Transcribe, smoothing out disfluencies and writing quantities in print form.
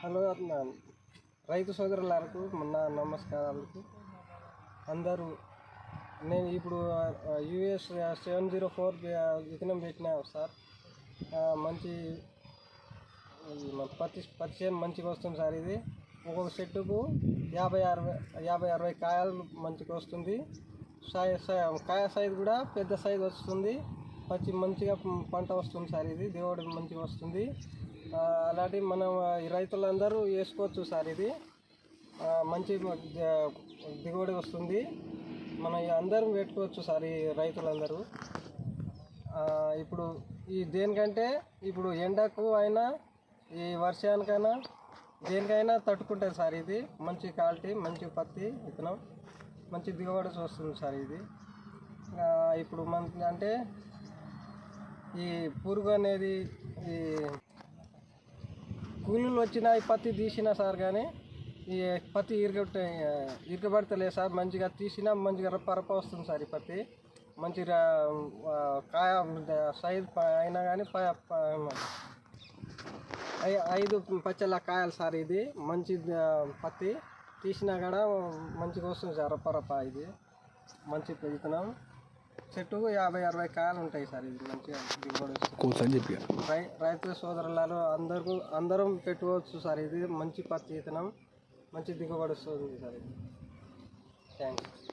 Hello రైతు సోదరులకు నా నమస్కారాలకు. అందరూ నేను ఇప్పుడు యూఎస్ 704 విత్తనం పెట్టినా సార్. మంచి పత్తి చేను మంచిగా వస్తుంది సార్. ఇది ఒక్కొక్క చెట్టుకు 50-60 కాయలు మంచిగా వస్తుంది. కాయ సైజు కూడా పెద్ద సైజు వస్తుంది. మంచిగా పంట వస్తుంది సార్. ఇది దిగుబడి మంచిగా వస్తుంది. అలాంటి మనం ఈ రైతులందరూ వేసుకోవచ్చు సార్. ఇది మంచి దిగుబడి వస్తుంది. మనం అందరం పెట్టుకోవచ్చు సార్ ఈ రైతులందరూ. ఇప్పుడు ఈ దేనికంటే ఇప్పుడు ఎండకు అయినా ఈ వర్షానికైనా దేనికైనా తట్టుకుంటుంది సార్. ఇది మంచి క్వాలిటీ, మంచి పత్తి విత్తనం, మంచి దిగుబడి వస్తుంది సార్. ఇది ఇప్పుడు మన అంటే ఈ పురుగు అనేది ఈ కూలీలు వచ్చినా ఈ పత్తి తీసినా సార్, కానీ ఈ పత్తి ఇరగబడతలేదు సార్. మంచిగా తీసినా మంచిగా రప్ప వస్తుంది సార్. ఈ పత్తి మంచిగా కాయ సైజు అయినా కానీ 5 పచ్చల కాయలు సార్. ఇది మంచి పత్తి తీసినా కూడా మంచిగా వస్తుంది సార్. రప్ప ఇది మంచి విత్తనం. చెట్టుకు 50-60 కాయలు ఉంటాయి సార్. ఇది మంచిగా దిగుబడి వస్తుంది. రైతు సోదరులలో అందరం పెట్టుకోవచ్చు సార్. ఇది మంచి పత్తి విత్తనం, మంచి దిగుబడి వస్తుంది సార్. ఇది థ్యాంక్స్.